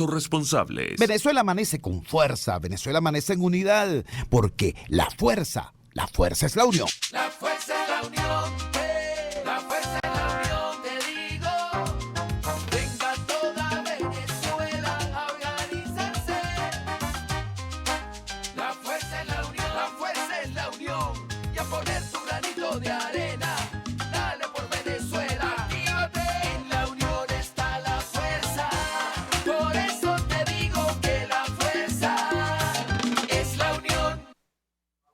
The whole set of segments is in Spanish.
esfuerzos responsables. Venezuela amanece con fuerza, Venezuela amanece en unidad, porque la fuerza es la unión. La fuerza es la unión, la fuerza es la unión, te digo. Venga toda Venezuela a organizarse. La fuerza es la unión, la fuerza es la unión. Y a poner tu granito de arena, dale por Venezuela. Actívate, en la unión está la fuerza. Por eso te digo que la fuerza es la unión.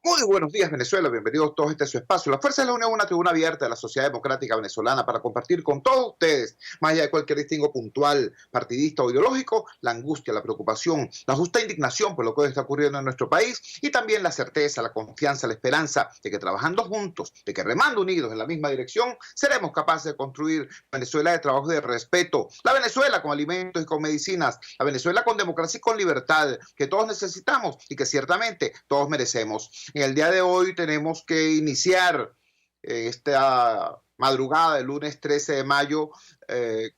Muy buenos días, Venezuela. Bienvenidos todos a este su espacio. La Fuerza de la Unión es una tribuna abierta de la sociedad democrática venezolana para compartir con todos ustedes, más allá de cualquier distingo puntual, partidista o ideológico, la angustia, la preocupación, la justa indignación por lo que hoy está ocurriendo en nuestro país y también la certeza, la confianza, la esperanza de que trabajando juntos, de que remando unidos en la misma dirección, seremos capaces de construir Venezuela de trabajo y de respeto, la Venezuela con alimentos y con medicinas, la Venezuela con democracia y con libertad, que todos necesitamos y que ciertamente todos merecemos. En el día de hoy tenemos que iniciar esta madrugada del lunes 13 de mayo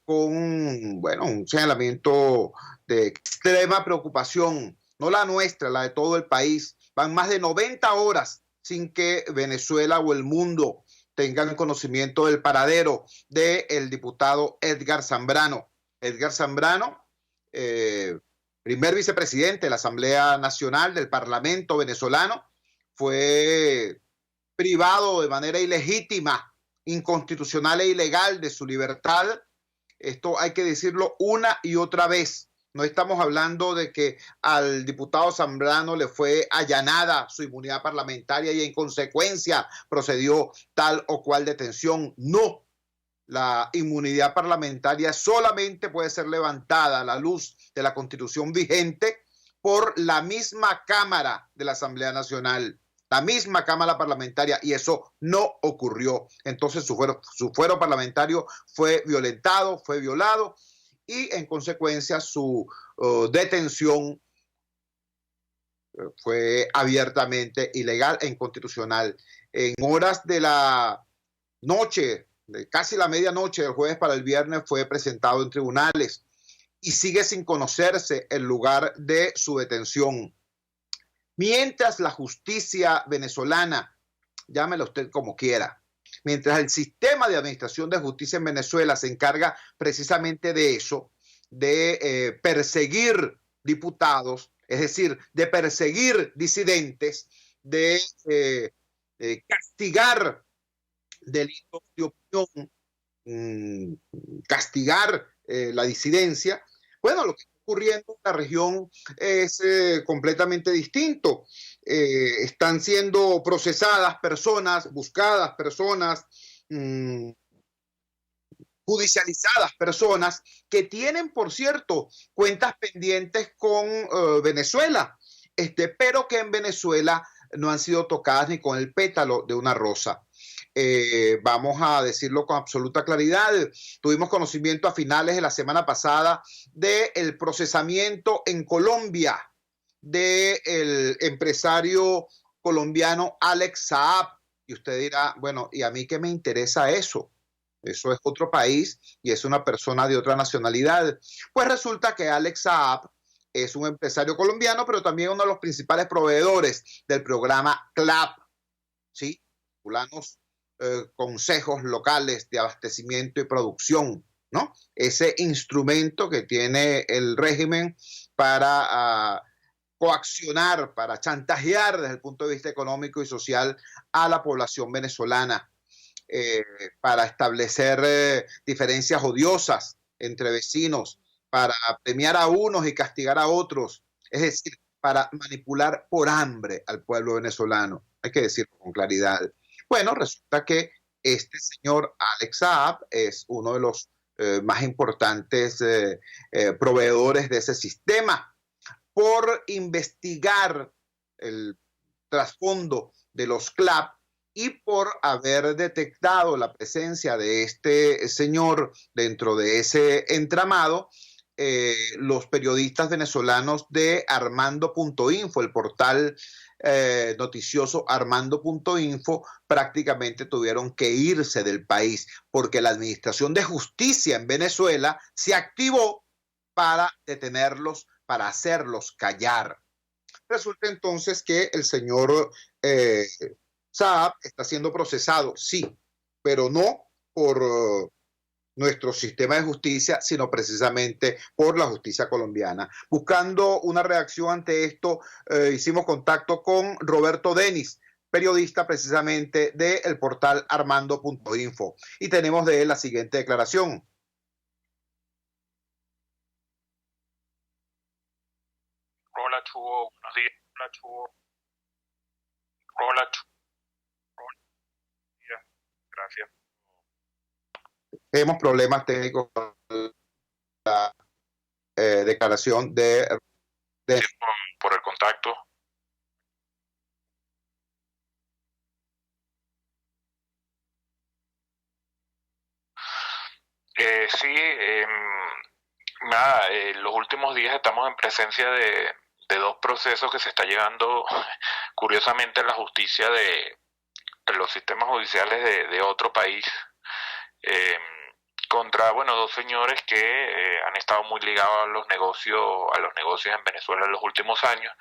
con un señalamiento de extrema preocupación, no la nuestra, la de todo el país. Van más de 90 horas sin que Venezuela o el mundo tengan conocimiento del paradero del diputado Edgar Zambrano. Edgar Zambrano, primer vicepresidente de la Asamblea Nacional del Parlamento venezolano, fue privado de manera ilegítima, inconstitucional e ilegal de su libertad. Esto hay que decirlo una y otra vez. No estamos hablando de que al diputado Zambrano le fue allanada su inmunidad parlamentaria y en consecuencia procedió tal o cual detención. No, la inmunidad parlamentaria solamente puede ser levantada a la luz de la Constitución vigente por la misma Cámara de la Asamblea Nacional, la misma Cámara Parlamentaria, y eso no ocurrió. Entonces su fuero parlamentario fue violentado, fue violado, y en consecuencia su detención fue abiertamente ilegal e inconstitucional. En horas de la noche, de casi la medianoche del jueves para el viernes, fue presentado en tribunales y sigue sin conocerse el lugar de su detención. Mientras la justicia venezolana, llámelo usted como quiera, mientras el sistema de administración de justicia en Venezuela se encarga precisamente de eso, de perseguir diputados, es decir, de perseguir disidentes, de castigar delitos de opinión, castigar la disidencia. Bueno, lo que está ocurriendo en la región es completamente distinto. Están siendo procesadas personas, buscadas personas, judicializadas personas que tienen, por cierto, cuentas pendientes con Venezuela, pero que en Venezuela no han sido tocadas ni con el pétalo de una rosa. Vamos a decirlo con absoluta claridad. Tuvimos conocimiento a finales de la semana pasada del procesamiento en Colombia del empresario colombiano Alex Saab. Y usted dirá, bueno, ¿y a mí qué me interesa eso? Eso es otro país y es una persona de otra nacionalidad. Pues resulta que Alex Saab es un empresario colombiano, pero también uno de los principales proveedores del programa CLAP, ¿sí? Consejos locales de abastecimiento y producción, ¿no? Ese instrumento que tiene el régimen para coaccionar, para chantajear desde el punto de vista económico y social a la población venezolana, para establecer diferencias odiosas entre vecinos, para premiar a unos y castigar a otros, es decir, para manipular por hambre al pueblo venezolano. Hay que decirlo con claridad. Bueno, resulta que este señor Alex Saab es uno de los más importantes proveedores de ese sistema. Por investigar el trasfondo de los CLAP y por haber detectado la presencia de este señor dentro de ese entramado, los periodistas venezolanos de Armando.info, el portal noticioso Armando.info, prácticamente tuvieron que irse del país porque la Administración de Justicia en Venezuela se activó para detenerlos, para hacerlos callar. Resulta entonces que el señor Saab está siendo procesado, sí, pero no por nuestro sistema de justicia, sino precisamente por la justicia colombiana. Buscando una reacción ante esto, hicimos contacto con Roberto Denis, periodista precisamente del portal armando.info, y tenemos de él la siguiente declaración. Hola, Chugo, buenos días. Hola, Chugo. Hola, Chugo. Gracias. Tenemos problemas técnicos con la declaración de por el contacto. Sí, nada, los últimos días estamos en presencia de dos procesos que se está llevando curiosamente a la justicia de los sistemas judiciales de otro país contra, bueno, dos señores que han estado muy ligados a los negocios en Venezuela en los últimos años.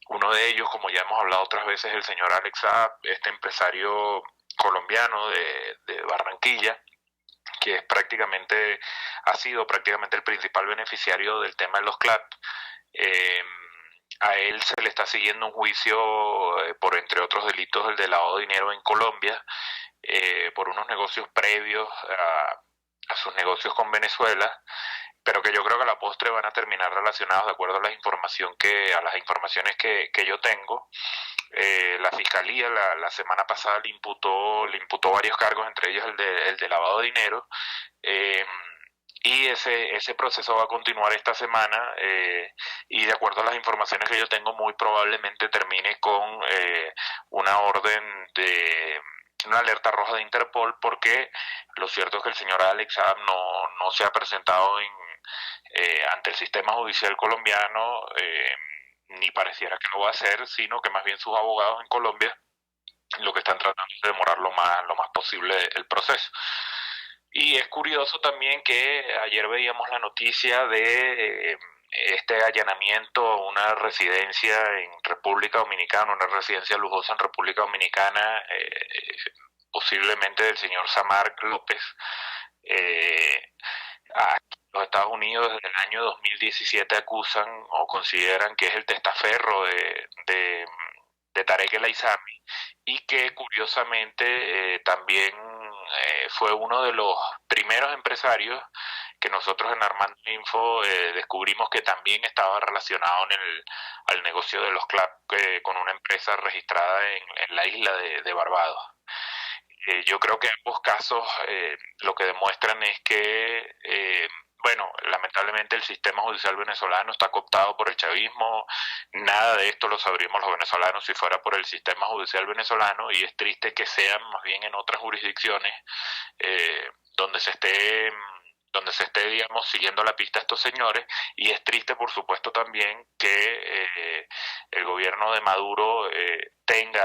Uno de ellos, como ya hemos hablado otras veces, el señor Alex Saab, este empresario colombiano de Barranquilla, que ha sido prácticamente el principal beneficiario del tema de los CLAP. A él se le está siguiendo un juicio por, entre otros delitos, el de lavado de dinero en Colombia, por unos negocios previos a sus negocios con Venezuela, pero que yo creo que a la postre van a terminar relacionados de acuerdo a las informaciones que yo tengo. La fiscalía la semana pasada le imputó varios cargos, entre ellos el de lavado de dinero, y ese proceso va a continuar esta semana, y de acuerdo a las informaciones que yo tengo, muy probablemente termine con una orden una alerta roja de Interpol, porque lo cierto es que el señor Alex Saab no se ha presentado ante el sistema judicial colombiano, ni pareciera que lo va a hacer, sino que más bien sus abogados en Colombia lo que están tratando es de demorar lo más posible el proceso. Y es curioso también que ayer veíamos la noticia de este allanamiento a una residencia en República Dominicana, una residencia lujosa en República Dominicana, posiblemente del señor Samar López. Aquí en los Estados Unidos desde el año 2017 acusan o consideran que es el testaferro de Tarek El Aissami, y que curiosamente también fue uno de los primeros empresarios que nosotros en Armando Info descubrimos que también estaba relacionado al negocio de los CLAP con una empresa registrada en la isla de Barbados. Yo creo que ambos casos lo que demuestran es que bueno, lamentablemente el sistema judicial venezolano está cooptado por el chavismo. Nada de esto lo sabríamos los venezolanos si fuera por el sistema judicial venezolano, y es triste que sean más bien en otras jurisdicciones donde se esté, digamos, siguiendo la pista a estos señores, y es triste, por supuesto, también que el gobierno de Maduro tenga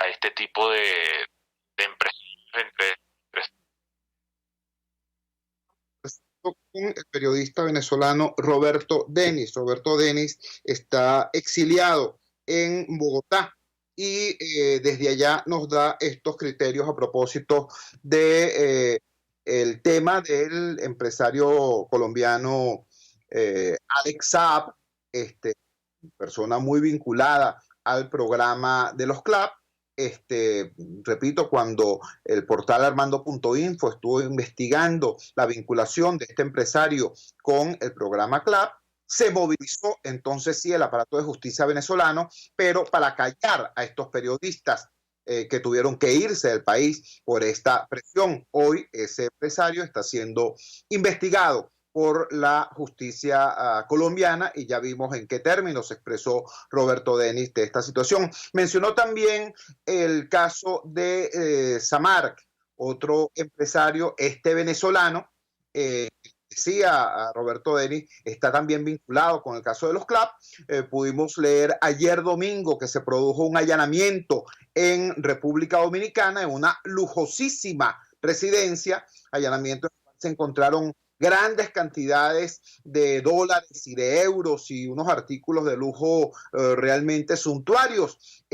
a este tipo de empresarios entre con el periodista venezolano Roberto Denis. Roberto Denis está exiliado en Bogotá y desde allá nos da estos criterios a propósito de el tema del empresario colombiano Alex Saab, persona muy vinculada al programa de los CLAP. Repito, cuando el portal armando.info estuvo investigando la vinculación de este empresario con el programa CLAP, se movilizó entonces sí el aparato de justicia venezolano, pero para callar a estos periodistas que tuvieron que irse del país por esta presión. Hoy ese empresario está siendo investigado por la justicia colombiana, y ya vimos en qué términos se expresó Roberto Denis de esta situación. Mencionó también el caso de Samar, otro empresario venezolano, decía a Roberto Denis, está también vinculado con el caso de los CLAP. Pudimos leer ayer domingo que se produjo un allanamiento en República Dominicana, en una lujosísima residencia, allanamiento en el cual se encontraron grandes cantidades de dólares y de euros y unos artículos de lujo realmente suntuarios.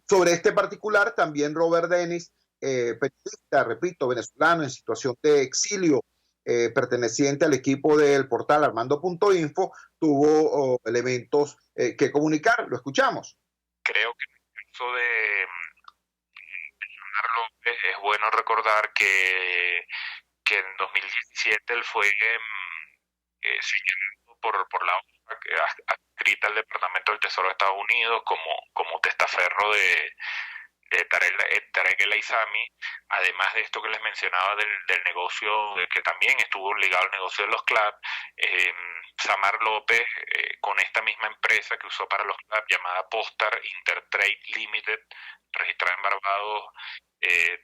Sobre este particular, también Robert Dennis, periodista, repito, venezolano en situación de exilio, perteneciente al equipo del portal Armando.info, tuvo elementos que comunicar. Lo escuchamos. Creo que en el caso de Samar López es bueno recordar que en 2017 él fue señalado por la OFAC, adscrita al Departamento del Tesoro de Estados Unidos como testaferro de Tarek El Aissami, además de esto que les mencionaba del negocio, que también estuvo ligado al negocio de los CLAP. Samar López, con esta misma empresa que usó para los CLAP, llamada Postar Intertrade Limited, registrada en Barbados,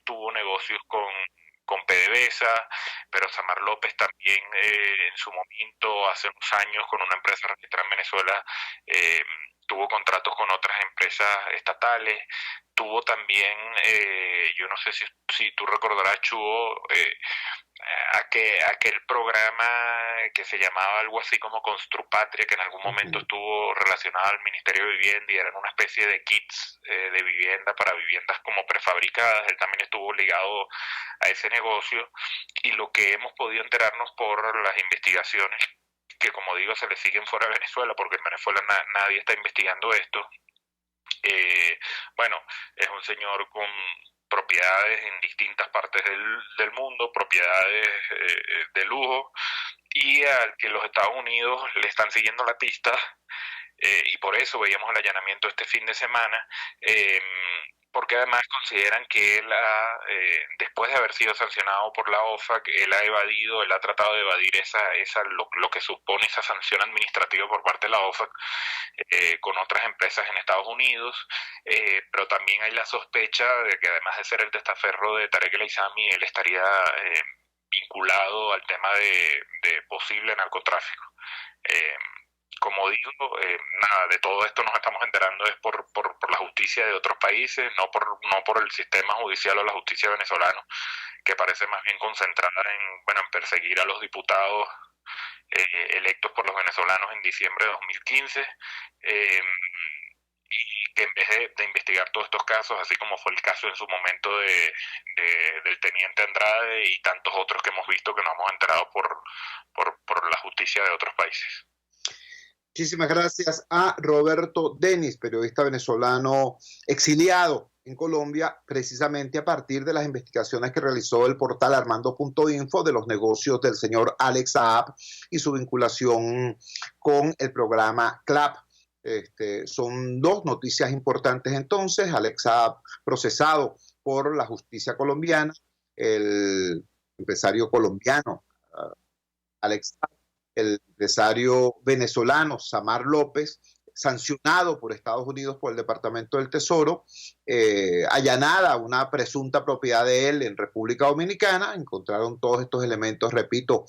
tuvo negocios con PDVSA, pero Samar López también en su momento, hace unos años, con una empresa registrada en Venezuela, tuvo contratos con otras empresas estatales. Tuvo también, yo no sé si tú recordarás, Chugo, aquel programa que se llamaba algo así como Construpatria, que en algún momento estuvo relacionado al Ministerio de Vivienda y eran una especie de kits de vivienda para viviendas como prefabricadas. Él también estuvo ligado a ese negocio, y lo que hemos podido enterarnos por las investigaciones que, como digo, se le siguen fuera de Venezuela, porque en Venezuela nadie está investigando esto. Bueno, es un señor con propiedades en distintas partes del mundo, propiedades de lujo, y al que los Estados Unidos le están siguiendo la pista, y por eso veíamos el allanamiento este fin de semana, porque además consideran que él después de haber sido sancionado por la OFAC, él ha tratado de evadir lo que supone esa sanción administrativa por parte de la OFAC con otras empresas en Estados Unidos, pero también hay la sospecha de que, además de ser el testaferro de Tarek El Aissami, él estaría vinculado al tema de posible narcotráfico. Como digo, nada, de todo esto nos estamos enterando es por la justicia de otros países, no por el sistema judicial o la justicia venezolana, que parece más bien concentrada en perseguir a los diputados electos por los venezolanos en diciembre de 2015, y que en vez de investigar todos estos casos, así como fue el caso en su momento del teniente Andrade y tantos otros que hemos visto, que nos hemos enterado por la justicia de otros países. Muchísimas gracias a Roberto Dennis, periodista venezolano exiliado en Colombia, precisamente a partir de las investigaciones que realizó el portal Armando.info de los negocios del señor Alex Saab y su vinculación con el programa CLAP. Son dos noticias importantes entonces. Alex Saab procesado por la justicia colombiana, el empresario colombiano Alex Saab, el empresario venezolano Samar López, sancionado por Estados Unidos por el Departamento del Tesoro, allanada una presunta propiedad de él en República Dominicana. Encontraron todos estos elementos, repito,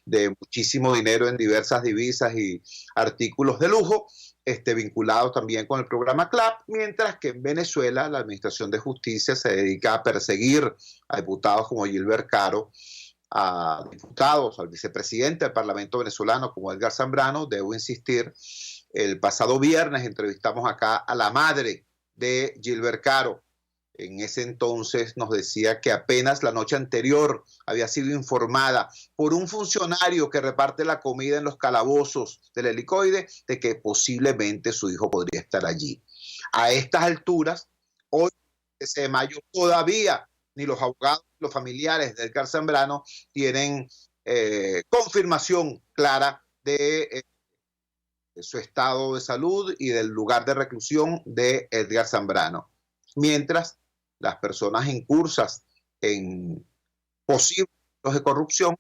de muchísimo dinero en diversas divisas y artículos de lujo, vinculados también con el programa CLAP, mientras que en Venezuela la Administración de Justicia se dedica a perseguir a diputados como Gilbert Caro, a diputados, al vicepresidente del Parlamento venezolano como Edgar Zambrano. Debo insistir, el pasado viernes entrevistamos acá a la madre de Gilbert Caro. En ese entonces nos decía que apenas la noche anterior había sido informada por un funcionario que reparte la comida en los calabozos del Helicoide de que posiblemente su hijo podría estar allí. A estas alturas, hoy, 13 de mayo, todavía ni los abogados ni los familiares de Edgar Zambrano tienen confirmación clara de su estado de salud y del lugar de reclusión de Edgar Zambrano. Mientras las personas incursas en posibles actos de corrupción,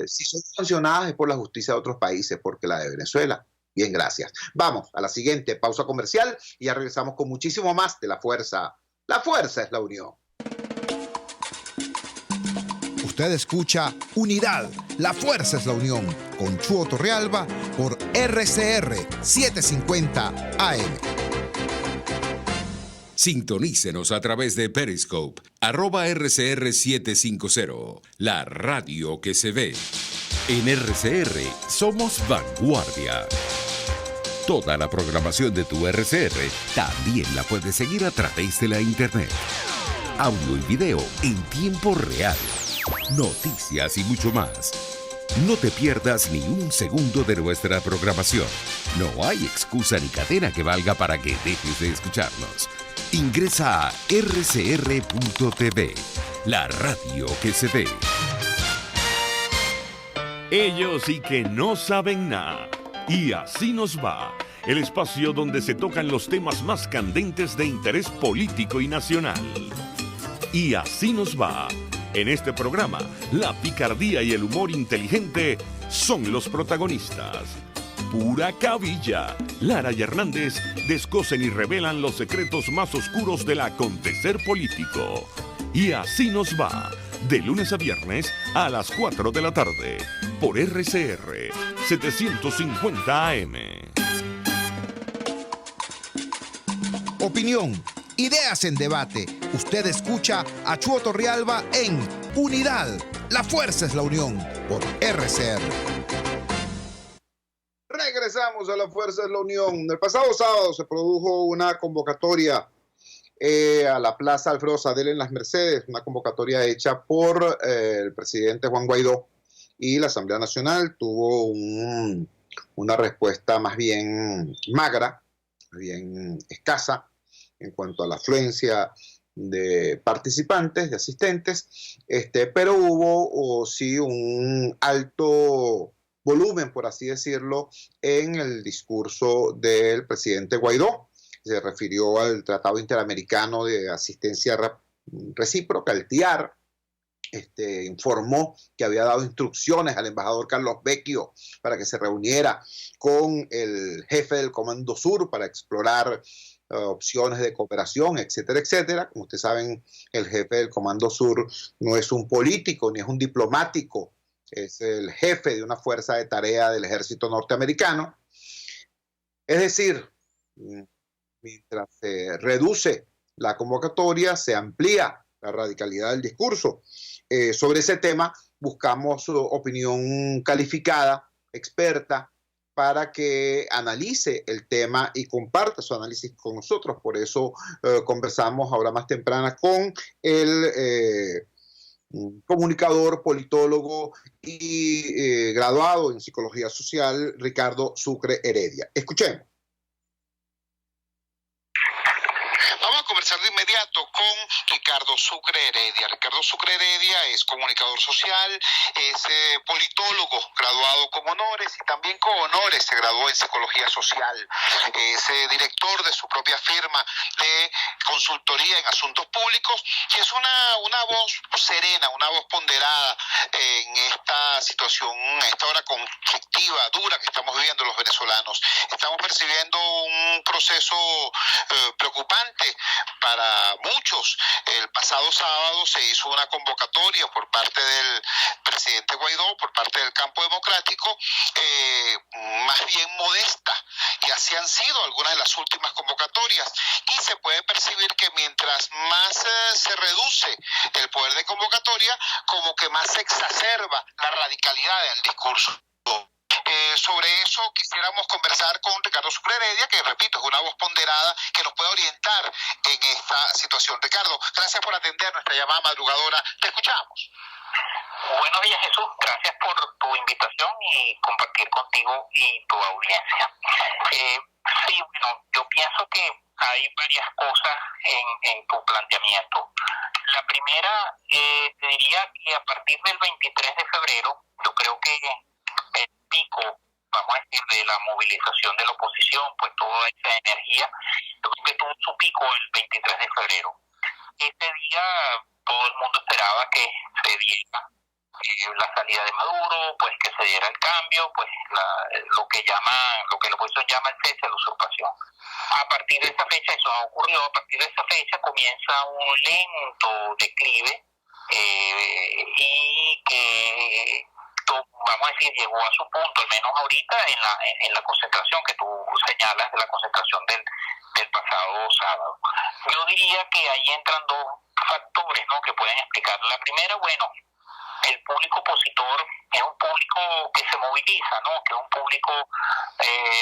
si son sancionadas es por la justicia de otros países, porque la de Venezuela, bien, gracias. Vamos a la siguiente pausa comercial y ya regresamos con muchísimo más de La Fuerza. La fuerza es la unión. Usted escucha Unidad, la fuerza es la unión, con Chuo Torrealba por RCR 750 AM. Sintonícenos a través de Periscope, @RCR750, la radio que se ve. En RCR somos vanguardia. Toda la programación de tu RCR también la puedes seguir a través de la internet. Audio y video en tiempo real. Noticias y mucho más. No te pierdas ni un segundo de nuestra programación. No hay excusa ni cadena que valga para que dejes de escucharnos. Ingresa a rcr.tv, la radio que se ve. Ellos sí que no saben nada. Y así nos va. El espacio donde se tocan los temas más candentes de interés político y nacional. Y así nos va. En este programa, la picardía y el humor inteligente son los protagonistas. Pura cabilla. Lara y Hernández descosen y revelan los secretos más oscuros del acontecer político. Y así nos va. De lunes a viernes a las 4 de la tarde. Por RCR 750 AM. Opinión, ideas en debate. Usted escucha a Chuo Torrealba en Unidad. La fuerza es la unión. Por RCR. Regresamos a La Fuerza de la Unión. El pasado sábado se produjo una convocatoria a la Plaza Alfredo Sadel en Las Mercedes, una convocatoria hecha por el presidente Juan Guaidó, y la Asamblea Nacional tuvo una respuesta más bien magra, más bien escasa en cuanto a la afluencia de participantes, de asistentes, pero hubo sí un alto volumen, por así decirlo, en el discurso del presidente Guaidó. Se refirió al Tratado Interamericano de Asistencia Recíproca, el TIAR. Informó que había dado instrucciones al embajador Carlos Vecchio para que se reuniera con el jefe del Comando Sur para explorar opciones de cooperación, etcétera, etcétera. Como ustedes saben, el jefe del Comando Sur no es un político ni es un diplomático, es el jefe de una fuerza de tarea del ejército norteamericano. Es decir, mientras se reduce la convocatoria, se amplía la radicalidad del discurso. Sobre ese tema buscamos opinión calificada, experta, para que analice el tema y comparta su análisis con nosotros. Por eso conversamos ahora más temprana con el comunicador, politólogo y graduado en psicología social, Ricardo Sucre Heredia. Escuchemos. Vamos a conversar de inmediato con Ricardo Sucre Heredia. Ricardo Sucre Heredia es comunicador social, es politólogo, graduado con honores y también con honores se graduó en psicología social. Es director de su propia firma de consultoría en asuntos públicos y es una voz serena, una voz ponderada en esta situación, en esta hora conflictiva, dura que estamos viviendo los venezolanos. Estamos percibiendo un proceso preocupante para muchos. El pasado sábado se hizo una convocatoria por parte del presidente Guaidó, por parte del campo democrático, más bien modesta, y así han sido algunas de las últimas convocatorias, y se puede percibir que mientras más se reduce el poder de convocatoria, como que más se exacerba la radicalidad del discurso. Sobre eso quisiéramos conversar con Ricardo Sucre Heredia, que repito, es una voz ponderada que nos puede orientar en esta situación. Ricardo, gracias por atender nuestra llamada madrugadora. Te escuchamos. Buenos días, Jesús. Gracias por tu invitación y compartir contigo y tu audiencia. Sí, bueno, yo pienso que hay varias cosas en tu planteamiento. La primera, te diría que a partir del 23 de febrero, yo creo que el pico, vamos a decir, de la movilización de la oposición, pues toda esa energía, yo creo que tuvo su pico el 23 de febrero. Ese día todo el mundo esperaba que se diera la salida de Maduro, pues que se diera el cambio, pues lo que la oposición llama el cese de la usurpación. A partir de esa fecha, eso ha ocurrido, a partir de esa fecha comienza un lento declive y que vamos a decir, llegó a su punto, al menos ahorita, en la concentración que tú señalas, de la concentración del pasado sábado. Yo diría que ahí entran dos factores, ¿no?, que pueden explicar. La primera, bueno, el público opositor es un público que se moviliza, ¿no?, que es un público,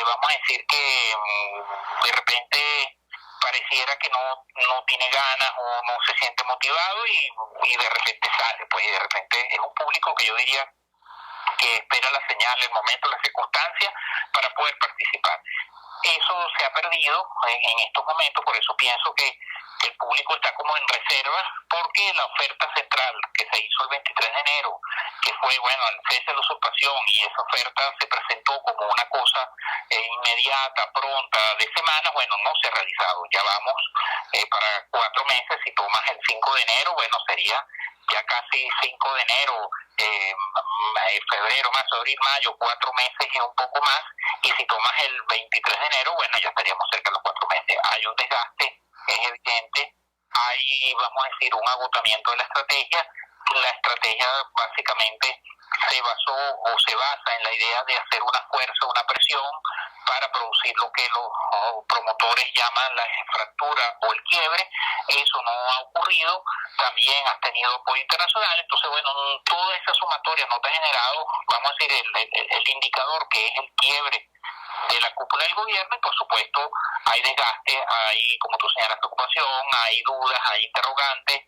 vamos a decir que de repente pareciera que no tiene ganas o no se siente motivado y de repente sale, pues, y de repente es un público que yo diría que espera la señal, el momento, la circunstancia para poder participar. Eso se ha perdido en estos momentos, por eso pienso que el público está como en reserva, porque la oferta central que se hizo el 23 de enero, que fue, bueno, el cese de la usurpación, y esa oferta se presentó como una cosa inmediata, pronta, de semanas, bueno, no se ha realizado. Ya vamos para 4 meses, si tomas el 5 de enero, bueno, sería ya casi 5 de enero, febrero, marzo, abril, mayo, 4 meses y un poco más, y si tomas el 23 de enero, bueno, ya estaríamos cerca de los 4 meses. Hay un desgaste, es evidente, hay, vamos a decir, un agotamiento de la estrategia. La estrategia básicamente se basó o se basa en la idea de hacer una fuerza, una presión para producir lo que los promotores llaman la fractura o el quiebre. Eso no ha ocurrido. También has tenido apoyo internacional. Entonces, bueno, toda esa sumatoria no te ha generado, vamos a decir, el indicador que es el quiebre de la cúpula del gobierno, y por supuesto hay desgaste, hay, como tú señalas, preocupación, hay dudas, hay interrogantes,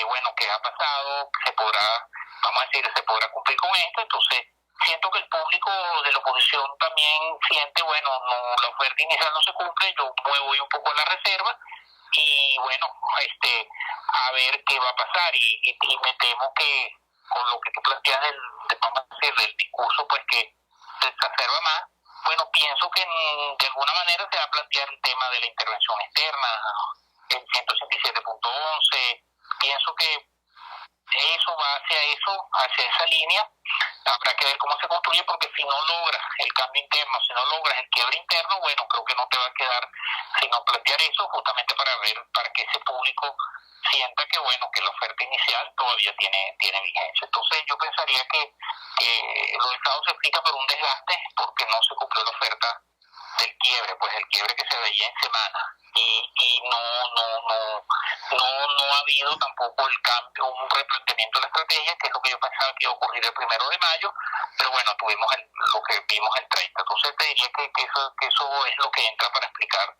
bueno, ¿qué ha pasado? ¿Se podrá, vamos a decir, se podrá cumplir con esto? Entonces, siento que el público de la oposición también siente, bueno, no, la oferta inicial no se cumple, yo me voy un poco a la reserva, y bueno, a ver qué va a pasar, y me temo que con lo que tú planteas vamos a decir, del discurso, pues que se exacerba más. Bueno, pienso que de alguna manera se va a plantear el tema de la intervención externa, el 187.11. Pienso que eso va hacia esa línea. Habrá que ver cómo se construye, porque si no logras el cambio interno, si no logras el quiebre interno, bueno, creo que no te va a quedar sino plantear eso, justamente para que ese público sienta que, bueno, que la oferta inicial todavía tiene vigencia. Entonces yo pensaría que lo del Estado se explica por un desgaste, porque no se cumplió la oferta del quiebre, pues el quiebre que se veía en semana, y no ha habido tampoco el cambio, un replanteamiento de la estrategia, que es lo que yo pensaba que iba a ocurrir el 1 de mayo, pero bueno, tuvimos lo que vimos el 30. Entonces te diría que eso es lo que entra para explicar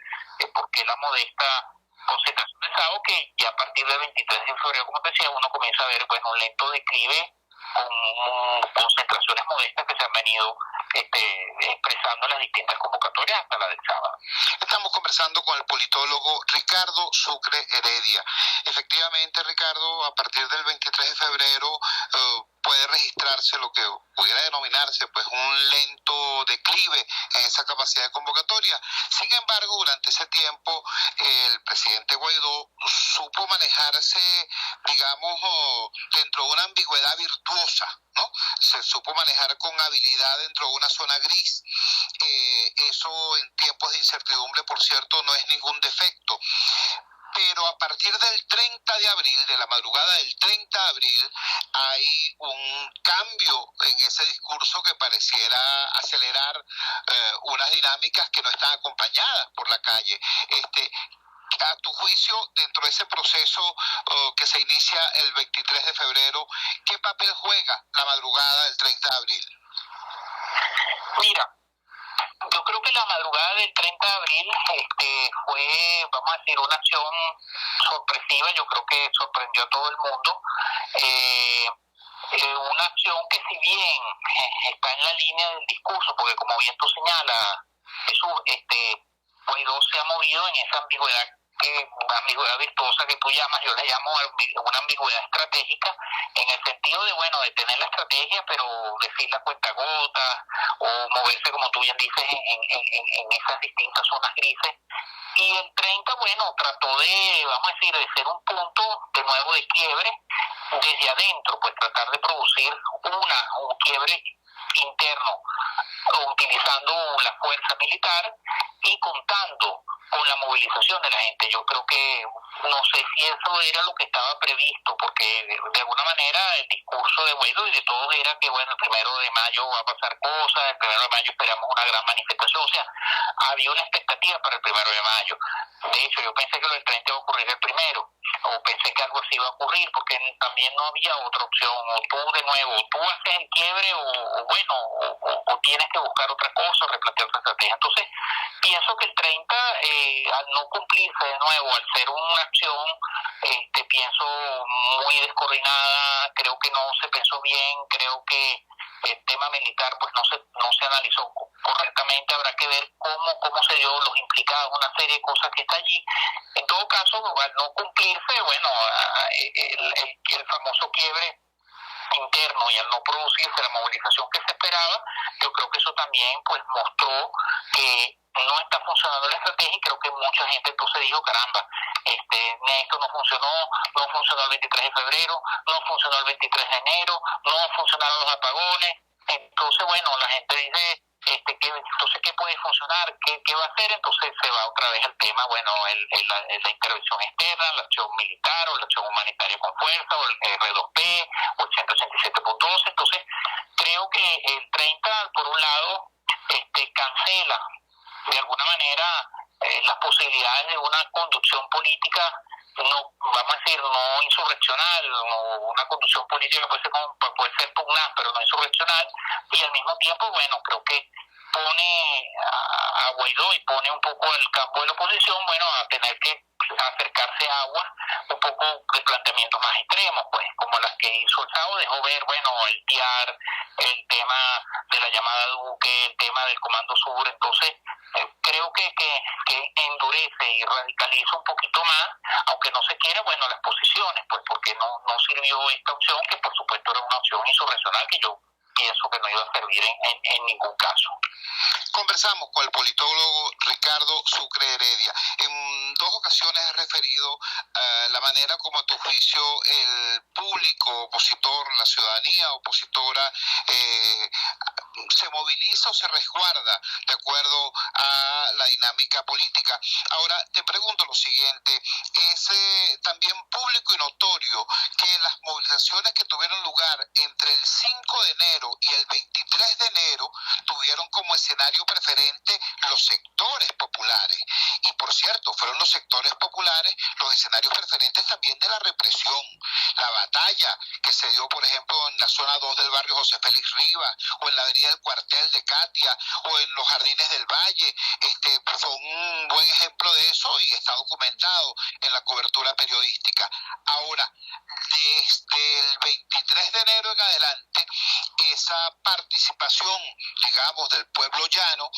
por qué la modesta concentración del sábado, que ya a partir del 23 de febrero, como te decía, uno comienza a ver, bueno, un lento declive con concentraciones modestas que se han venido expresando en las distintas convocatorias hasta la del sábado. Estamos conversando con el politólogo Ricardo Sucre Heredia. Efectivamente, Ricardo, a partir del 23 de febrero puede registrarse lo que pudiera denominarse pues un lento declive en esa capacidad de convocatoria. Sin embargo, durante ese tiempo el presidente Guaidó supo manejarse, digamos, dentro de una ambigüedad virtuosa, ¿no? Se supo manejar con habilidad dentro de una zona gris. Eso en tiempos de incertidumbre, por cierto, no es ningún defecto. Pero a partir del 30 de abril, de la madrugada del 30 de abril, hay un cambio en ese discurso que pareciera acelerar unas dinámicas que no están acompañadas por la calle. A tu juicio, dentro de ese proceso que se inicia el 23 de febrero, ¿qué papel juega la madrugada del 30 de abril? Mira, yo creo que la madrugada del 30 de abril fue, vamos a decir, una acción sorpresiva. Yo creo que sorprendió a todo el mundo. Una acción que, si bien está en la línea del discurso, porque como bien tú señalas, Jesús, Guaidó se ha movido en esa ambigüedad virtuosa que tú llamas. Yo le llamo una ambigüedad estratégica, en el sentido de, bueno, de tener la estrategia, pero decir la cuentagotas, o moverse, como tú bien dices, en esas distintas zonas grises. Y el 30, bueno, trató de, vamos a decir, de ser un punto de nuevo de quiebre desde adentro, pues tratar de producir un quiebre interno, utilizando la fuerza militar y contando con la movilización de la gente. Yo creo que no sé si eso era lo que estaba previsto, porque de alguna manera el discurso de Guaidó y de todos era que, bueno, el 1 de mayo va a pasar cosas, el 1 de mayo esperamos una gran manifestación, o sea, había una expectativa para el 1 de mayo. De hecho, yo pensé que lo del 30 iba a ocurrir el 1, o pensé que algo así iba a ocurrir, porque también no había otra opción, o tú de nuevo, o tú haces el quiebre, o tienes que buscar otra cosa, replantear otra estrategia. Entonces, pienso que el 30, al no cumplirse de nuevo, al ser una acción, pienso muy descoordinada, creo que no se pensó bien, creo que el tema militar pues no se analizó correctamente, habrá que ver cómo se dio, los implicados, una serie de cosas que está allí. En todo caso, al no cumplirse, bueno, el famoso quiebre interno y al no producirse la movilización que se esperaba, yo creo que eso también pues mostró que no está funcionando la estrategia, y creo que mucha gente entonces dijo, caramba, esto no funcionó el 23 de febrero, no funcionó el 23 de enero, no funcionaron los apagones. Entonces, bueno, la gente dice, entonces, ¿qué puede funcionar? ¿Qué va a hacer? Entonces se va otra vez al tema, bueno, la intervención externa, la acción militar o la acción humanitaria con fuerza, o el R2P, o el 187.12. Entonces, creo que el 30, por un lado, cancela de alguna manera las posibilidades de una conducción política, no, vamos a decir, no insurreccional, o una conducción política puede ser pugnaz, pero no insurreccional, y al mismo tiempo, bueno, creo que pone a Guaidó y pone un poco al campo de la oposición, bueno, a tener que acercarse a aguas un poco de planteamientos más extremos, pues, como las que hizo el sábado, dejó ver, bueno, el TIAR, el tema de la llamada Duque, el tema del Comando Sur. Entonces, creo que endurece y radicaliza un poquito más, aunque no se quiere, bueno, las posiciones, pues, porque no sirvió esta opción, que por supuesto era una opción insurreccional que yo pienso que no iba a servir en ningún caso. Conversamos con el politólogo Ricardo Sucre Heredia. En 2 ocasiones he referido la manera como, a tu juicio, el público opositor, la ciudadanía opositora, se moviliza o se resguarda de acuerdo a la dinámica política. Ahora, te pregunto lo siguiente, ¿es también público y notorio que las movilizaciones que tuvieron lugar entre el 5 de enero y el 23 de enero tuvieron como escenario preferente los sectores populares? Y por cierto, fueron los sectores populares los escenarios preferentes también de la represión. La batalla que se dio, por ejemplo, en la zona 2 del barrio José Félix Rivas, o en la avenida del Cuartel de Katia, o en los Jardines del Valle, fue un buen ejemplo de eso y está documentado en la cobertura periodística. Ahora, desde el 23 de enero en adelante, esa participación, digamos, del pueblo llano,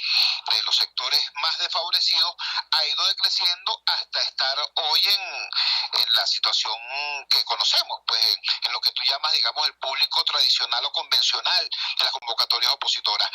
de los sectores más desfavorecidos, ha ido decreciendo hasta estar hoy en la situación que conocemos, pues en lo que tú llamas, digamos, el público tradicional o convencional de las convocatorias opositoras.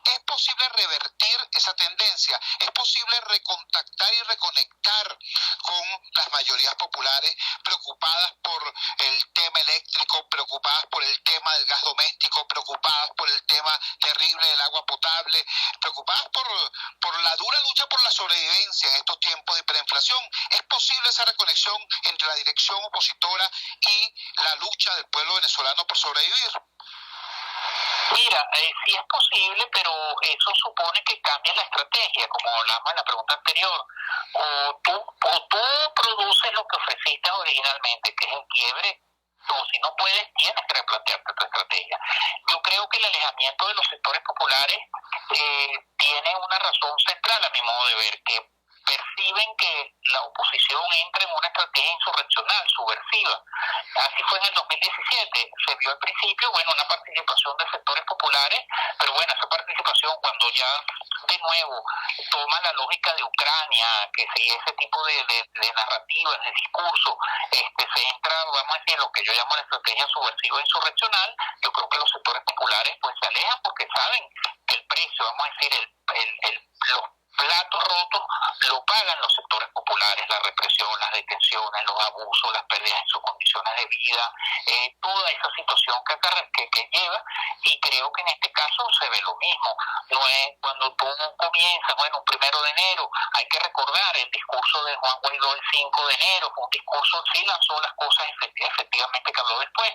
¿Es posible revertir esa tendencia? ¿Es posible recontactar y reconectar con las mayorías populares preocupadas por el tema eléctrico, preocupadas por el tema del gas doméstico, preocupadas por el tema terrible del agua potable, preocupadas por la dura lucha por la sobrevivencia en estos tiempos de hiperinflación? ¿Es posible esa reconexión entre la dirección opositora y la lucha del pueblo venezolano por sobrevivir? Mira, sí es posible, pero eso supone que cambie la estrategia, como hablamos en la pregunta anterior. O tú produces lo que ofreciste originalmente, que es el quiebre, o si no puedes, tienes que replantearte tu estrategia. Yo creo que el alejamiento de los sectores populares tiene una razón central, a mi modo de ver, que perciben que la oposición entra en una estrategia insurreccional, subversiva. Así fue en el 2017. Se vio al principio, bueno, una participación de sectores populares, pero bueno, esa participación, cuando ya de nuevo toma la lógica de Ucrania, que si ese tipo de narrativas, de discurso, se entra, vamos a decir, lo que yo llamo la estrategia subversiva insurreccional, yo creo que los sectores populares pues se alejan porque saben que el precio, vamos a decir, los platos rotos lo pagan los sectores populares, la represión, las detenciones, los abusos, las pérdidas en sus condiciones de vida, toda esa situación que lleva, y creo que en este caso se ve lo mismo. No es cuando tú comienzas, bueno, un 1 de enero, hay que recordar el discurso de Juan Guaidó el 5 de enero, fue un discurso, sí lanzó las cosas efectivamente que habló después,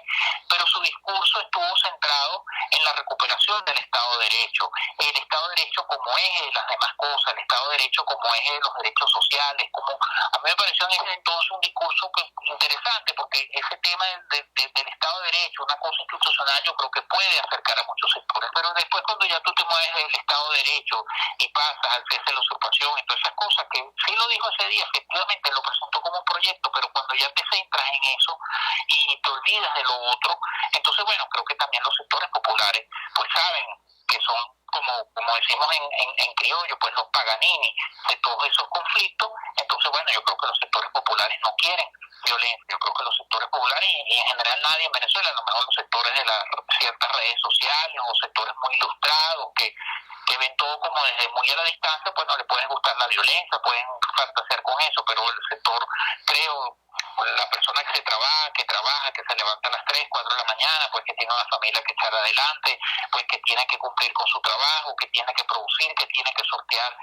pero su discurso estuvo centrado en la recuperación del Estado de Derecho, el Estado de Derecho como eje de las demás cosas, el Estado de Derecho como eje de los derechos sociales, a mí me pareció en ese entonces un discurso interesante, porque ese tema del Estado de Derecho, una cosa institucional, yo creo que puede acercar a muchos sectores, pero después cuando ya tú te mueves del Estado de Derecho y pasas al cese de la usurpación y todas esas cosas, que sí lo dijo ese día, efectivamente lo presentó como un proyecto, pero cuando ya te centras en eso y te olvidas de lo otro, entonces bueno, creo que también los sectores populares pues saben que son, como decimos en criollo, pues los Paganini de todos esos conflictos. Entonces bueno, yo creo que los sectores populares no quieren violencia, yo creo que los sectores populares y en general nadie en Venezuela, a lo mejor los sectores de las ciertas redes sociales o sectores muy ilustrados que ven todo como desde muy a la distancia, pues no le pueden gustar la violencia, pueden fantasear con eso, pero el sector, creo, la persona que trabaja, que se levanta a las 3, 4 de la mañana, pues que tiene una familia que echar adelante, pues que tiene que cumplir con su trabajo, que tiene que producir, que tiene que sortear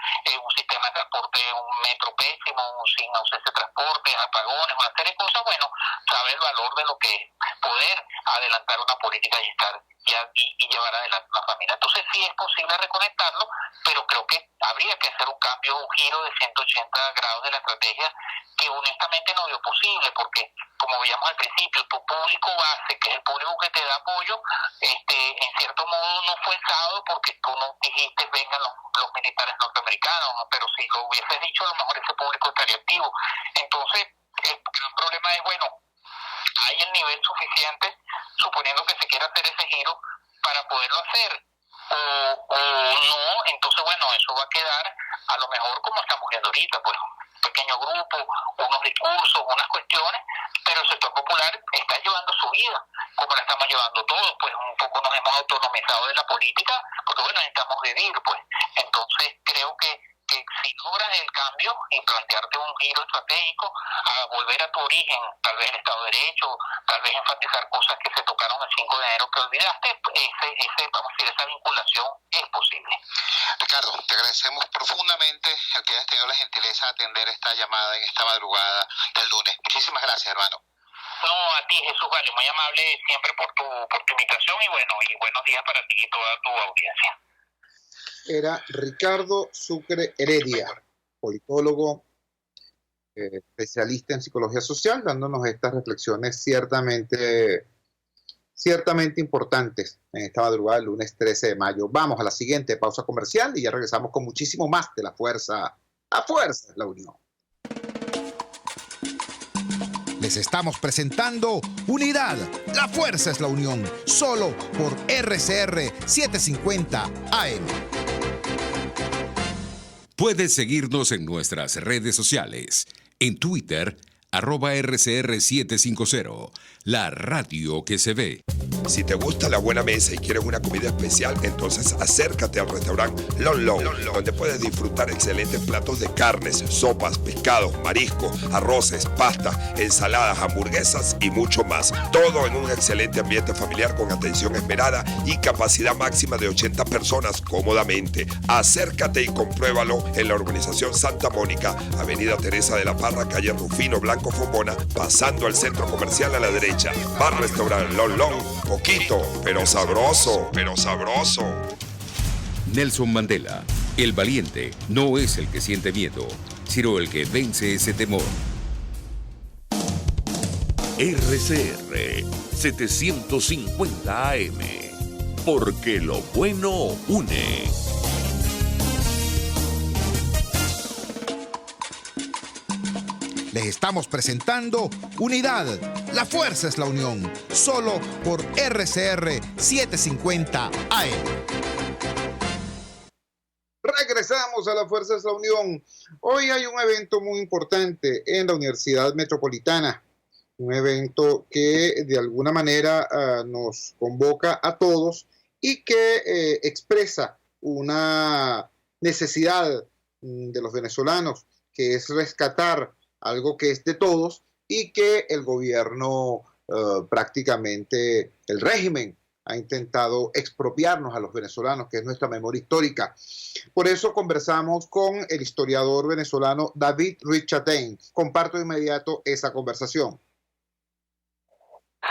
un sistema de transporte, un metro pésimo, sin ausencia de transporte, apagones, una serie de cosas, bueno, sabe el valor de lo que es poder adelantar una política y estar y llevar adelante una familia. Entonces sí es posible reconectarlo, pero creo que habría que hacer un cambio, un giro de 180 grados de la estrategia, que honestamente no veo posible, porque como veíamos al principio, tu público base, que es el público que te da apoyo, en cierto modo no fue el sábado, porque tú no dijiste vengan los militares norteamericanos, ¿no? Pero si lo hubieses dicho, a lo mejor ese público estaría activo. Entonces el gran problema es, bueno, hay el nivel suficiente, suponiendo que se quiera hacer ese giro, para poderlo hacer, o no. Entonces bueno, eso va a quedar a lo mejor como estamos viendo ahorita, pues un pequeño grupo, unos discursos, unas cuestiones, pero el sector popular está llevando su vida, como la estamos llevando todos, pues un poco nos hemos autonomizado de la política, porque bueno, necesitamos vivir, pues. Entonces creo que si logras el cambio y plantearte un giro estratégico, a volver a tu origen, tal vez el Estado de Derecho, tal vez enfatizar cosas que se tocaron el 5 de enero que olvidaste, vamos a decir, esa vinculación es posible. Ricardo, te agradecemos profundamente el que hayas tenido la gentileza de atender esta llamada en esta madrugada del lunes. Muchísimas gracias, hermano. No, a ti, Jesús, vale, muy amable siempre por tu invitación y buenos días para ti y toda tu audiencia. Era Ricardo Sucre Heredia, politólogo, especialista en psicología social, dándonos estas reflexiones ciertamente importantes en esta madrugada del lunes 13 de mayo. Vamos a la siguiente pausa comercial y ya regresamos con muchísimo más de La Fuerza. La Fuerza es la Unión. Les estamos presentando Unidad. La Fuerza es la Unión. Solo por RCR 750 AM. Puedes seguirnos en nuestras redes sociales. En Twitter, @RCR750. La radio que se ve. Si te gusta la buena mesa y quieres una comida especial, entonces acércate al restaurante Lon Lon, donde puedes disfrutar excelentes platos de carnes, sopas, pescados, mariscos, arroces, pastas, ensaladas, hamburguesas y mucho más. Todo en un excelente ambiente familiar con atención esmerada y capacidad máxima de 80 personas cómodamente. Acércate y compruébalo en la urbanización Santa Mónica, Avenida Teresa de la Parra, calle Rufino Blanco Fombona, pasando al centro comercial a la derecha. Bar Restaurant Lon Lon, poquito, pero sabroso, Nelson Mandela, el valiente, no es el que siente miedo, sino el que vence ese temor. RCR 750 AM, porque lo bueno une. Les estamos presentando Unidad. La Fuerza es la Unión. Solo por RCR 750 AM. Regresamos a La Fuerza es la Unión. Hoy hay un evento muy importante en la Universidad Metropolitana. Un evento que de alguna manera nos convoca a todos y que expresa una necesidad de los venezolanos, que es rescatar algo que es de todos y que el gobierno, prácticamente el régimen, ha intentado expropiarnos a los venezolanos, que es nuestra memoria histórica. Por eso conversamos con el historiador venezolano David Ruiz Chatén. Comparto de inmediato esa conversación.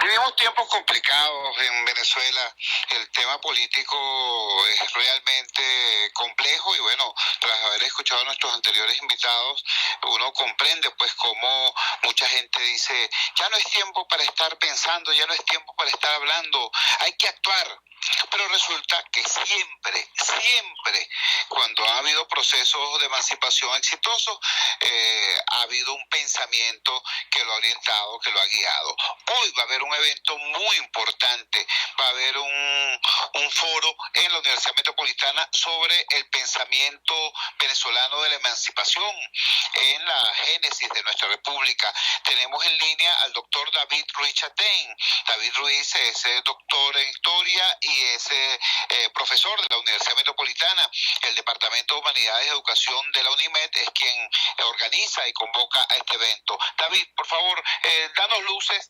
Vivimos tiempos complicados en Venezuela. El tema político es realmente complejo y bueno, tras haber escuchado a nuestros anteriores invitados, uno comprende pues cómo mucha gente dice, ya no es tiempo para estar pensando, ya no es tiempo para estar hablando, hay que actuar. Pero resulta que siempre, cuando ha habido procesos de emancipación exitosos, ha habido un pensamiento que lo ha orientado, que lo ha guiado. Hoy va a haber un evento muy importante, va a haber un foro en la Universidad Metropolitana sobre el pensamiento venezolano de la emancipación en la génesis de nuestra república. Tenemos en línea al doctor David Ruiz Chatén. David Ruiz es doctor en historia y es profesor de la Universidad Metropolitana. El Departamento de Humanidades y Educación de la UNIMED es quien organiza y convoca a este evento. David, por favor, danos luces,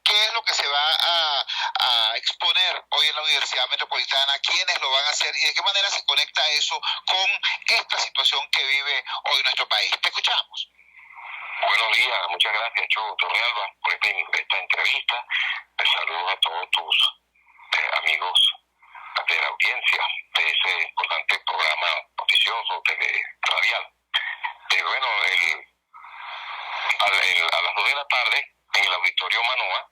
¿qué es lo que se va a exponer hoy en la Universidad Metropolitana? ¿Quiénes lo van a hacer? ¿Y de qué manera se conecta eso con esta situación que vive hoy nuestro país? Te escuchamos. Buenos días, muchas gracias, Chugo Torrealba, por esta entrevista. Saludos a todos tus amigos de la audiencia de ese importante programa noticioso radial. Bueno, a las 2 de la tarde, en el Auditorio Manoa,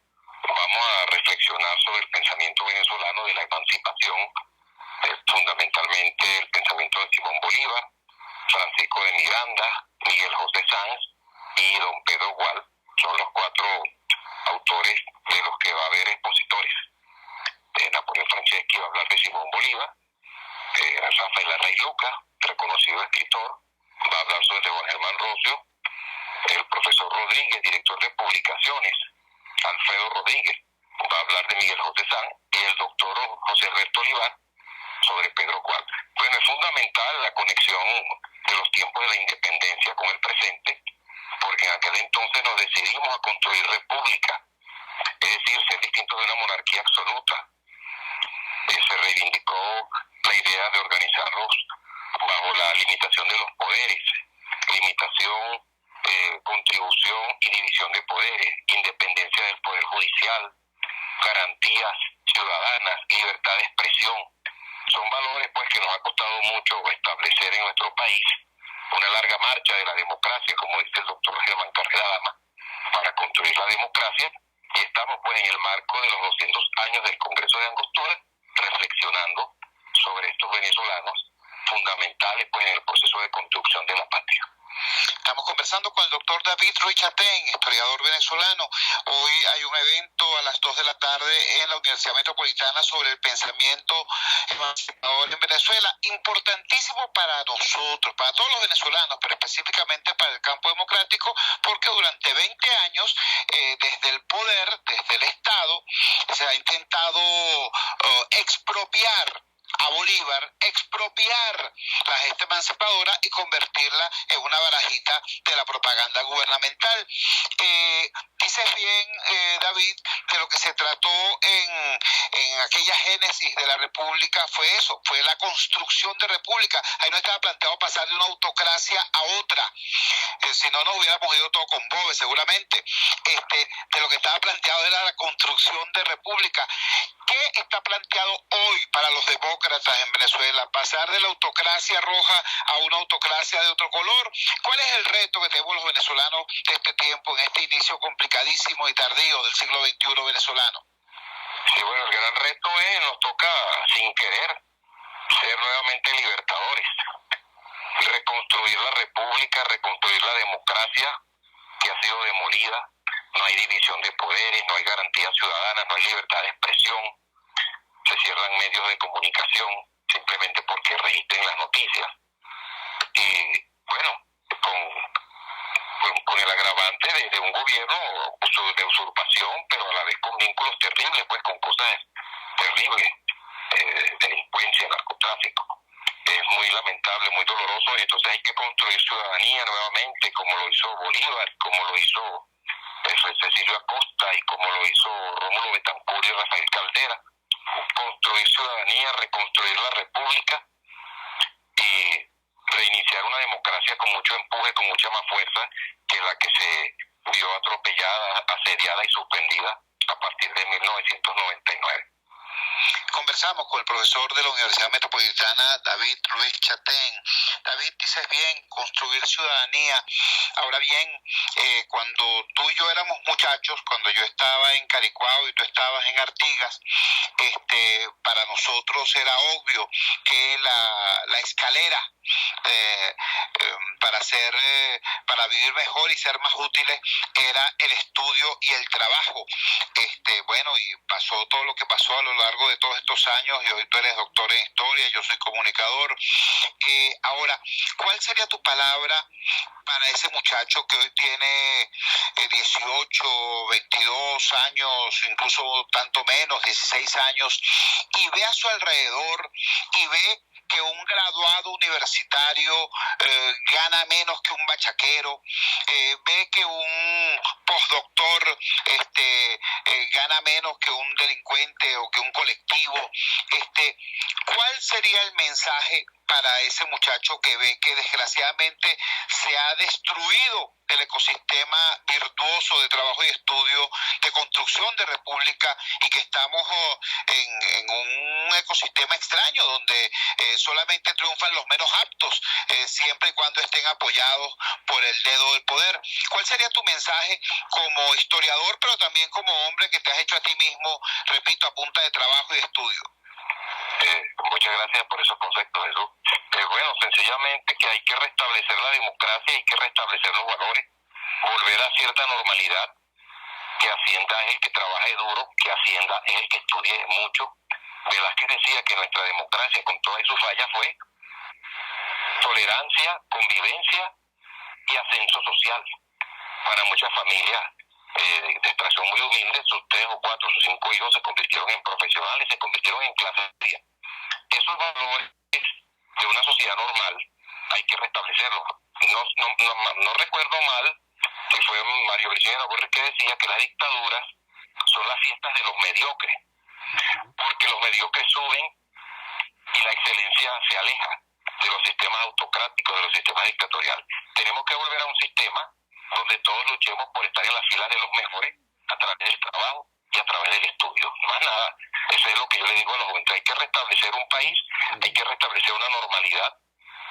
vamos a reflexionar sobre el pensamiento venezolano de la emancipación, fundamentalmente el pensamiento de Simón Bolívar, Francisco de Miranda, Miguel José Sanz y don Pedro Gual. Son los 4 autores de los que va a haber expositores. Napoleón Franceschi va a hablar de Simón Bolívar, Rafael Arraiz Lucas, reconocido escritor, va a hablar sobre Juan Germán Rocio, el profesor Rodríguez, director de publicaciones, Alfredo Rodríguez, va a hablar de Miguel José Sanz y el doctor José Alberto Olivar sobre Pedro Gual. Bueno, es fundamental la conexión de los tiempos de la independencia con el presente, porque en aquel entonces nos decidimos a construir república, es decir, ser distintos de una monarquía absoluta. Se reivindicó la idea de organizarlos bajo la limitación de los poderes, limitación, contribución y división de poderes, independencia del poder judicial, garantías ciudadanas, libertad de expresión. Son valores pues que nos ha costado mucho establecer en nuestro país, una larga marcha de la democracia, como dice el doctor Germán Carredama, para construir la democracia, y estamos pues en el marco de los 200 años del Congreso de Angostura, reflexionando sobre estos venezolanos fundamentales pues en el proceso de construcción de la patria. Estamos conversando con el doctor David Ruiz Chatén, historiador venezolano. Hoy hay un evento a las 2 de la tarde en la Universidad Metropolitana sobre el pensamiento emancipador en Venezuela. Importantísimo para nosotros, para todos los venezolanos, pero específicamente para el campo democrático, porque durante 20 años, desde el poder, desde el Estado, se ha intentado expropiar a Bolívar, expropiar la gesta emancipadora y convertirla en una barajita de la propaganda gubernamental. Dices bien, David, que lo que se trató en aquella génesis de la república fue eso, fue la construcción de república. Ahí no estaba planteado pasar de una autocracia a otra, si no nos hubiéramos ido todo con Bobe seguramente. De lo que estaba planteado era la construcción de república. ¿Qué está planteado hoy para los demócratas en Venezuela? Pasar de la autocracia roja a una autocracia de otro color. ¿Cuál es el reto que tenemos los venezolanos de este tiempo, en este inicio complicadísimo y tardío del siglo XXI venezolano? Sí, bueno, el gran reto nos toca, sin querer, ser nuevamente libertadores, reconstruir la república, reconstruir la democracia que ha sido demolida. No hay división de poderes, no hay garantías ciudadanas, no hay libertad de expresión. Se cierran medios de comunicación simplemente porque registren las noticias. Y bueno, con el agravante de un gobierno de usurpación, pero a la vez con vínculos terribles, pues con cosas terribles, delincuencia, narcotráfico. es muy lamentable, muy doloroso. Entonces hay que construir ciudadanía nuevamente, como lo hizo Bolívar, como lo hizo Cecilio Acosta y como lo hizo Rómulo Betancourt y Rafael Caldera. Construir ciudadanía, reconstruir la república y reiniciar una democracia con mucho empuje, con mucha más fuerza que la que se vio atropellada, asediada y suspendida a partir de 1999. Conversamos con el profesor de la Universidad Metropolitana, David Ruiz Chatén. David, dices bien, construir ciudadanía. Ahora bien, cuando tú y yo éramos muchachos, cuando yo estaba en Caricuao y tú estabas en Artigas, para nosotros era obvio que la escalera para vivir mejor y ser más útiles era el estudio y el trabajo. Y pasó todo lo que pasó a lo largo de todos estos años, y hoy tú eres doctor en historia, yo soy comunicador. Ahora, ¿cuál sería tu palabra para ese muchacho que hoy tiene 18, 22 años, incluso tanto menos, 16 años, y ve a su alrededor y ve que un graduado universitario gana menos que un bachaquero, ve que un postdoctor gana menos que un delincuente o que un colectivo? ¿Cuál sería el mensaje para ese muchacho que ve que desgraciadamente se ha destruido el ecosistema virtuoso de trabajo y estudio, de construcción de república, y que estamos en un ecosistema extraño donde solamente triunfan los menos aptos, siempre y cuando estén apoyados por el dedo del poder? ¿Cuál sería tu mensaje como historiador, pero también como hombre que te has hecho a ti mismo, repito, a punta de trabajo y estudio? Muchas gracias por esos conceptos, Jesús. Sencillamente que hay que restablecer la democracia, hay que restablecer los valores, volver a cierta normalidad, que Hacienda es el que trabaje duro, que Hacienda es el que estudie mucho. Velázquez decía que nuestra democracia, con todas sus fallas, fue tolerancia, convivencia y ascenso social. Para muchas familias de extracción muy humilde, sus 3 o 4 o 5 hijos se convirtieron en profesionales, se convirtieron en clase media. Esos valores de una sociedad normal hay que restablecerlos. No recuerdo mal que fue Mario Virgilio Borges que decía que las dictaduras son las fiestas de los mediocres, porque los mediocres suben y la excelencia se aleja de los sistemas autocráticos, de los sistemas dictatoriales. Tenemos que volver a un sistema donde todos luchemos por estar en la fila de los mejores a través del trabajo y a través del estudio. Más nada, eso es lo que yo le digo a los jóvenes. Hay que restablecer un país, hay que restablecer una normalidad,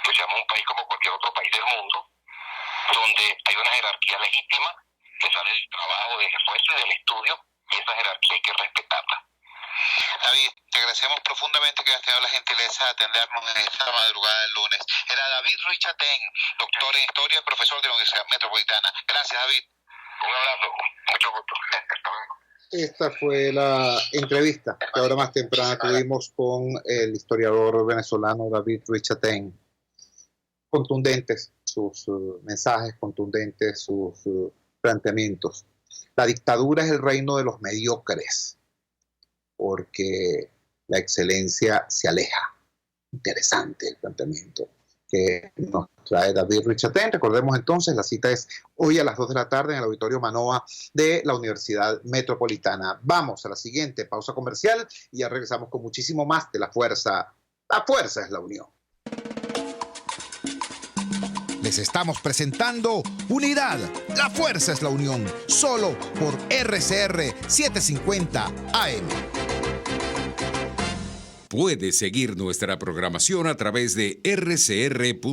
que se llama un país como cualquier otro país del mundo, donde hay una jerarquía legítima que sale del trabajo, del esfuerzo y del estudio, y esa jerarquía hay que respetarla. David, te agradecemos profundamente que hayas tenido la gentileza de atendernos en esta madrugada del lunes. Era David Ruiz Chatén, doctor en historia, profesor de la Universidad Metropolitana. Gracias, David. Un abrazo, mucho gusto. Hasta luego. Esta fue la entrevista que ahora más temprano tuvimos con el historiador venezolano David Ruiz Chatén. Contundentes sus mensajes, contundentes sus planteamientos. La dictadura es el reino de los mediocres, porque la excelencia se aleja. Interesante el planteamiento que nos trae David Ruiz Chatén. Recordemos entonces, la cita es hoy a las 2 de la tarde en el Auditorio Manoa de la Universidad Metropolitana. Vamos a la siguiente pausa comercial y ya regresamos con muchísimo más de La Fuerza. La fuerza es la unión. Les estamos presentando Unidad. La fuerza es la unión. Solo por RCR 750 AM. Puedes seguir nuestra programación a través de rcr.tv,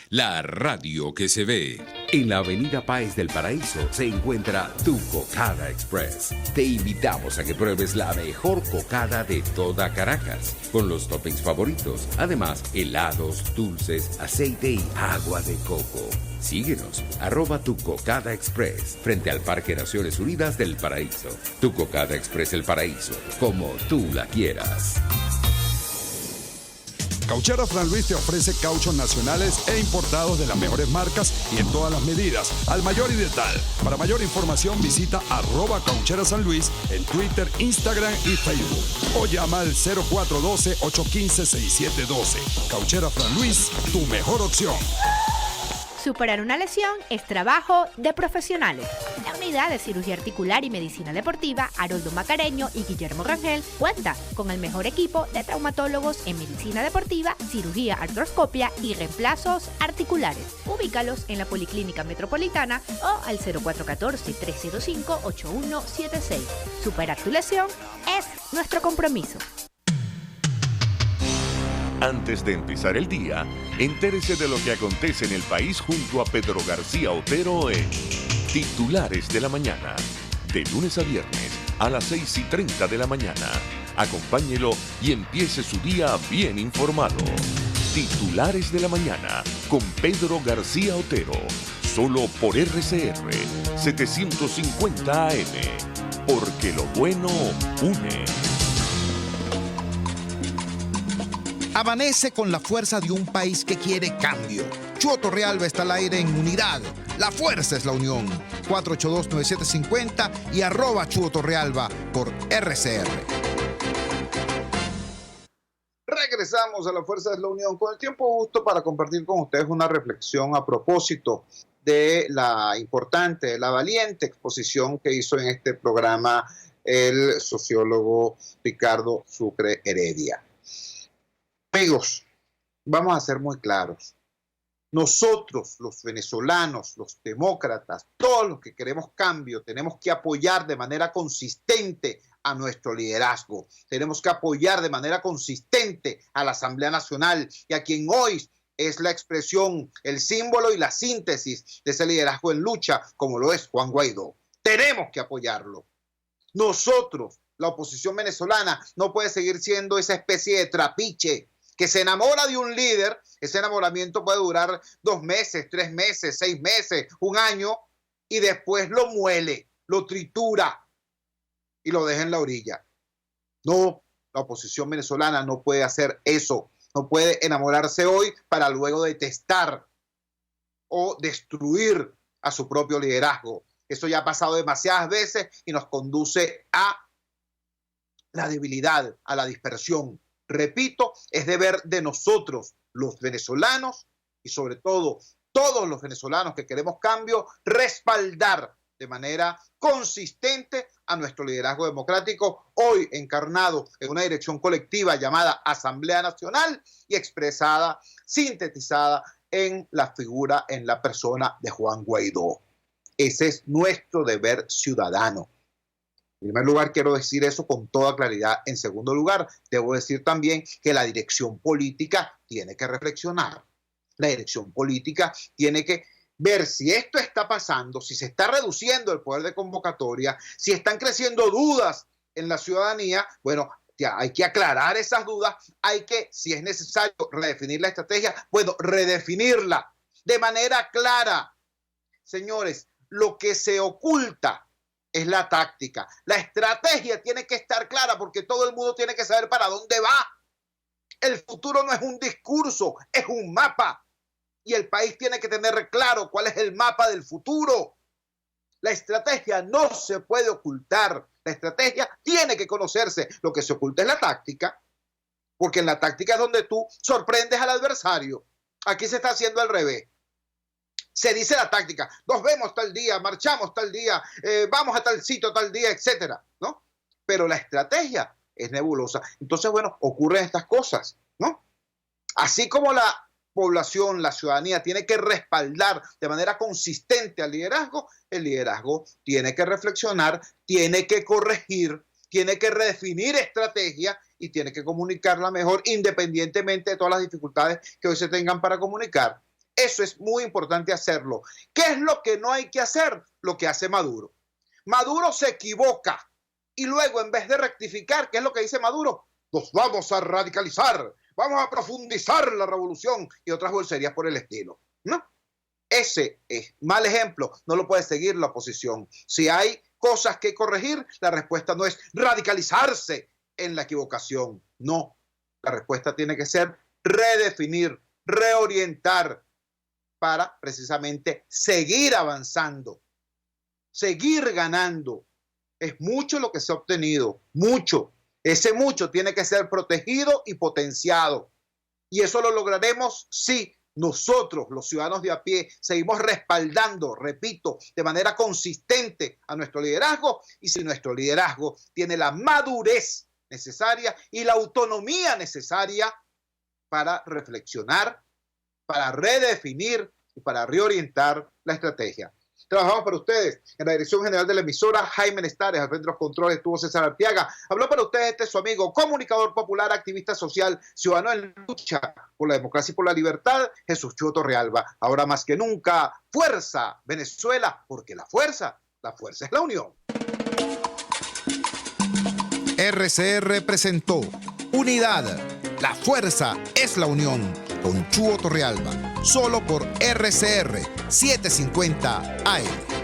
la radio que se ve. En la avenida Páez del Paraíso se encuentra Tu Cocada Express. Te invitamos a que pruebes la mejor cocada de toda Caracas, con los toppings favoritos. Además, helados, dulces, aceite y agua de coco. Síguenos, @Tu Cocada Express, frente al Parque Naciones Unidas del Paraíso. Tu Cocada Express El Paraíso, como tú la quieras. Cauchera Fran Luis te ofrece cauchos nacionales e importados de las mejores marcas y en todas las medidas, al mayor y de tal. Para mayor información visita @Cauchera San Luis en Twitter, Instagram y Facebook. O llama al 0412-815-6712. Cauchera Fran Luis, tu mejor opción. Superar una lesión es trabajo de profesionales. La unidad de cirugía articular y medicina deportiva Haroldo Macareño y Guillermo Rangel cuenta con el mejor equipo de traumatólogos en medicina deportiva, cirugía artroscopia y reemplazos articulares. Ubícalos en la Policlínica Metropolitana o al 0414-305-8176. Superar tu lesión es nuestro compromiso. Antes de empezar el día, entérese de lo que acontece en el país junto a Pedro García Otero en Titulares de la Mañana. De lunes a viernes a las 6:30 de la mañana. Acompáñelo y empiece su día bien informado. Titulares de la Mañana con Pedro García Otero. Solo por RCR 750 AM. Porque lo bueno une. Amanece con la fuerza de un país que quiere cambio. Chuo Torrealba está al aire en Unidad. La fuerza es la unión. 482-9750 y @Chuo Torrealba por RCR. Regresamos a La Fuerza es la Unión con el tiempo justo para compartir con ustedes una reflexión a propósito de la importante, la valiente exposición que hizo en este programa el sociólogo Ricardo Sucre Heredia. Amigos, vamos a ser muy claros. Nosotros, los venezolanos, los demócratas, todos los que queremos cambio, tenemos que apoyar de manera consistente a nuestro liderazgo. Tenemos que apoyar de manera consistente a la Asamblea Nacional y a quien hoy es la expresión, el símbolo y la síntesis de ese liderazgo en lucha, como lo es Juan Guaidó. Tenemos que apoyarlo. Nosotros, la oposición venezolana, no puede seguir siendo esa especie de trapiche que se enamora de un líder. Ese enamoramiento puede durar 2 meses, 3 meses, 6 meses, 1 año, y después lo muele, lo tritura y lo deja en la orilla. No, la oposición venezolana no puede hacer eso. No puede enamorarse hoy para luego detestar o destruir a su propio liderazgo. Eso ya ha pasado demasiadas veces y nos conduce a la debilidad, a la dispersión. Repito, es deber de nosotros, los venezolanos, y sobre todo todos los venezolanos que queremos cambio, respaldar de manera consistente a nuestro liderazgo democrático, hoy encarnado en una dirección colectiva llamada Asamblea Nacional y expresada, sintetizada en la figura, en la persona de Juan Guaidó. Ese es nuestro deber ciudadano. En primer lugar, quiero decir eso con toda claridad. En segundo lugar, debo decir también que la dirección política tiene que reflexionar. La dirección política tiene que ver si esto está pasando, si se está reduciendo el poder de convocatoria, si están creciendo dudas en la ciudadanía. Bueno, ya hay que aclarar esas dudas, hay que, si es necesario, redefinir la estrategia, bueno, redefinirla de manera clara. Señores, lo que se oculta es la táctica. La estrategia tiene que estar clara porque todo el mundo tiene que saber para dónde va. El futuro no es un discurso, es un mapa. Y el país tiene que tener claro cuál es el mapa del futuro. La estrategia no se puede ocultar. La estrategia tiene que conocerse. Lo que se oculta es la táctica, porque en la táctica es donde tú sorprendes al adversario. Aquí se está haciendo al revés. Se dice la táctica, nos vemos tal día, marchamos tal día, vamos a tal sitio tal día, etcétera, ¿no? Pero la estrategia es nebulosa. Entonces, bueno, ocurren estas cosas, ¿no? Así como la población, la ciudadanía tiene que respaldar de manera consistente al liderazgo, el liderazgo tiene que reflexionar, tiene que corregir, tiene que redefinir estrategia y tiene que comunicarla mejor independientemente de todas las dificultades que hoy se tengan para comunicar. Eso es muy importante hacerlo. ¿Qué es lo que no hay que hacer? Lo que hace Maduro. Maduro se equivoca y luego en vez de rectificar, ¿qué es lo que dice Maduro? Nos vamos a radicalizar, vamos a profundizar la revolución y otras bolserías por el estilo, ¿no? Ese es mal ejemplo, no lo puede seguir la oposición. Si hay cosas que corregir, la respuesta no es radicalizarse en la equivocación, no. La respuesta tiene que ser redefinir, reorientar para precisamente seguir avanzando, seguir ganando. Es mucho lo que se ha obtenido, mucho. Ese mucho tiene que ser protegido y potenciado. Y eso lo lograremos si nosotros, los ciudadanos de a pie, seguimos respaldando, repito, de manera consistente a nuestro liderazgo, y si nuestro liderazgo tiene la madurez necesaria y la autonomía necesaria para reflexionar, para redefinir y para reorientar la estrategia. Trabajamos para ustedes. En la dirección general de la emisora, Jaime Nestares. Al frente de los controles estuvo César Arteaga. Habló para ustedes su amigo, comunicador popular, activista social, ciudadano en lucha por la democracia y por la libertad, Jesús Chuo Torrealba. Ahora más que nunca, fuerza Venezuela, porque la fuerza es la unión. RCR presentó Unidad. La fuerza es la unión. Con Chuo Torrealba. Solo por RCR 750 AM.